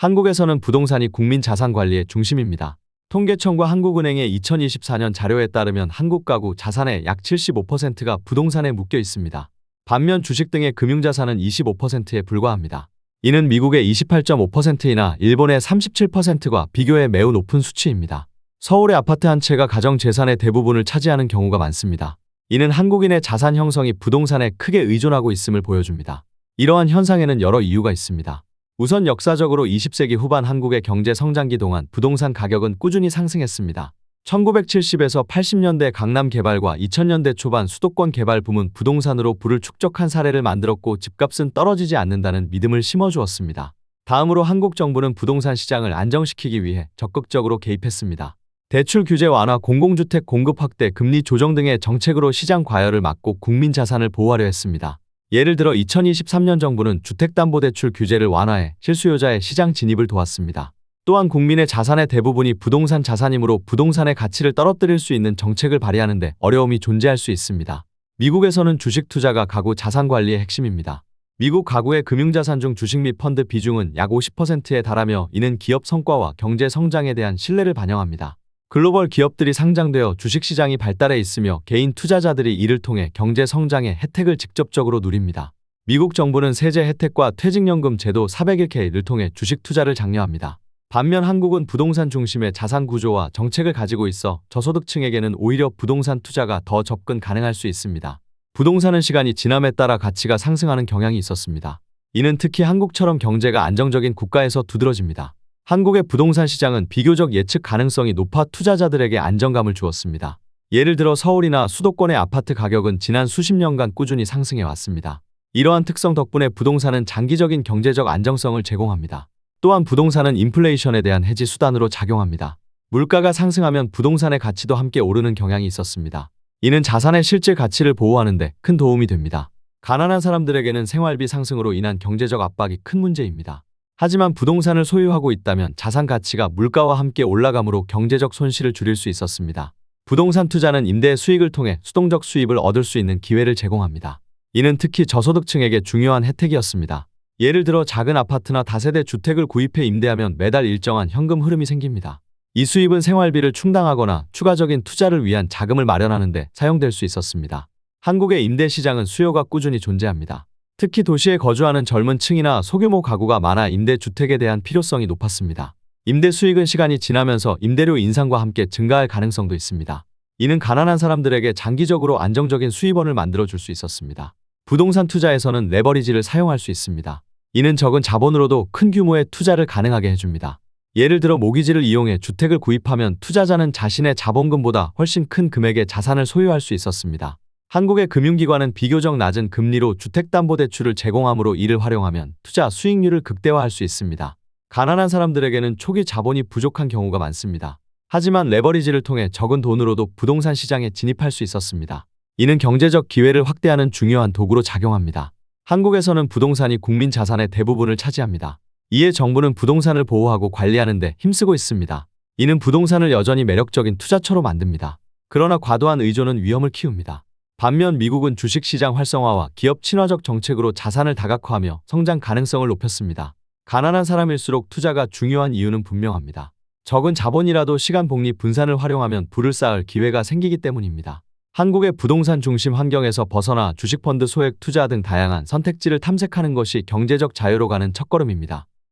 한국에서는 부동산이 국민 자산 관리의 중심입니다. 통계청과 한국은행의 2024년 자료에 따르면 한국 가구 자산의 약 75%가 부동산에 묶여 있습니다. 반면 주식 등의 금융자산은 25%에 불과합니다. 이는 미국의 28.5%이나 일본의 37%과 비교해 매우 높은 수치입니다. 서울의 아파트 한 채가 가정 재산의 대부분을 차지하는 경우가 많습니다. 이는 한국인의 자산 형성이 부동산에 크게 의존하고 있음을 보여줍니다. 이러한 현상에는 여러 이유가 있습니다. 우선 역사적으로 20세기 후반 한국의 경제 성장기 동안 부동산 가격은 꾸준히 상승했습니다. 1970에서 80년대 강남 개발과 2000년대 초반 수도권 개발 붐은 부동산으로 부를 축적한 사례를 만들었고 집값은 떨어지지 않는다는 믿음을 심어주었습니다. 다음으로 한국 정부는 부동산 시장을 안정시키기 위해 적극적으로 개입했습니다. 대출 규제 완화, 공공주택 공급 확대, 금리 조정 등의 정책으로 시장 과열을 막고 국민 자산을 보호하려 했습니다. 예를 들어 2023년 정부는 주택담보대출 규제를 완화해 실수요자의 시장 진입을 도왔습니다. 또한 국민의 자산의 대부분이 부동산 자산이므로 부동산의 가치를 떨어뜨릴 수 있는 정책을 발의하는데 어려움이 존재할 수 있습니다. 미국에서는 주식 투자가 가구 자산 관리의 핵심입니다. 미국 가구의 금융자산 중 주식 및 펀드 비중은 약 50%에 달하며 이는 기업 성과와 경제 성장에 대한 신뢰를 반영합니다. 글로벌 기업들이 상장되어 주식시장이 발달해 있으며 개인 투자자들이 이를 통해 경제 성장의 혜택을 직접적으로 누립니다. 미국 정부는 세제 혜택과 퇴직연금 제도 401K를 통해 주식 투자를 장려합니다. 반면 한국은 부동산 중심의 자산 구조와 정책을 가지고 있어 저소득층에게는 오히려 부동산 투자가 더 접근 가능할 수 있습니다. 부동산은 시간이 지남에 따라 가치가 상승하는 경향이 있었습니다. 이는 특히 한국처럼 경제가 안정적인 국가에서 두드러집니다. 한국의 부동산 시장은 비교적 예측 가능성이 높아 투자자들에게 안정감을 주었습니다. 예를 들어 서울이나 수도권의 아파트 가격은 지난 수십 년간 꾸준히 상승해 왔습니다. 이러한 특성 덕분에 부동산은 장기적인 경제적 안정성을 제공합니다. 또한 부동산은 인플레이션에 대한 해지 수단으로 작용합니다. 물가가 상승하면 부동산의 가치도 함께 오르는 경향이 있었습니다. 이는 자산의 실질 가치를 보호하는 데 큰 도움이 됩니다. 가난한 사람들에게는 생활비 상승으로 인한 경제적 압박이 큰 문제입니다. 하지만 부동산을 소유하고 있다면 자산 가치가 물가와 함께 올라가므로 경제적 손실을 줄일 수 있었습니다. 부동산 투자는 임대 수익을 통해 수동적 수입을 얻을 수 있는 기회를 제공합니다. 이는 특히 저소득층에게 중요한 혜택이었습니다. 예를 들어 작은 아파트나 다세대 주택을 구입해 임대하면 매달 일정한 현금 흐름이 생깁니다. 이 수입은 생활비를 충당하거나 추가적인 투자를 위한 자금을 마련하는 데 사용될 수 있었습니다. 한국의 임대 시장은 수요가 꾸준히 존재합니다. 특히 도시에 거주하는 젊은 층이나 소규모 가구가 많아 임대주택에 대한 필요성이 높았습니다. 임대 수익은 시간이 지나면서 임대료 인상과 함께 증가할 가능성도 있습니다. 이는 가난한 사람들에게 장기적으로 안정적인 수입원을 만들어줄 수 있었습니다. 부동산 투자에서는 레버리지를 사용할 수 있습니다. 이는 적은 자본으로도 큰 규모의 투자를 가능하게 해줍니다. 예를 들어 모기지를 이용해 주택을 구입하면 투자자는 자신의 자본금보다 훨씬 큰 금액의 자산을 소유할 수 있었습니다. 한국의 금융기관은 비교적 낮은 금리로 주택담보대출을 제공하므로 이를 활용하면 투자 수익률을 극대화할 수 있습니다. 가난한 사람들에게는 초기 자본이 부족한 경우가 많습니다. 하지만 레버리지를 통해 적은 돈으로도 부동산 시장에 진입할 수 있었습니다. 이는 경제적 기회를 확대하는 중요한 도구로 작용합니다. 한국에서는 부동산이 국민 자산의 대부분을 차지합니다. 이에 정부는 부동산을 보호하고 관리하는 데 힘쓰고 있습니다. 이는 부동산을 여전히 매력적인 투자처로 만듭니다. 그러나 과도한 의존은 위험을 키웁니다. 반면 미국은 주식시장 활성화와 기업 친화적 정책으로 자산을 다각화하며 성장 가능성을 높였습니다. 가난한 사람일수록 투자가 중요한 이유는 분명합니다. 적은 자본이라도 시간 복리 분산을 활용하면 부를 쌓을 기회가 생기기 때문입니다. 한국의 부동산 중심 환경에서 벗어나 주식펀드 소액 투자 등 다양한 선택지를 탐색하는 것이 경제적 자유로 가는 첫걸음입니다.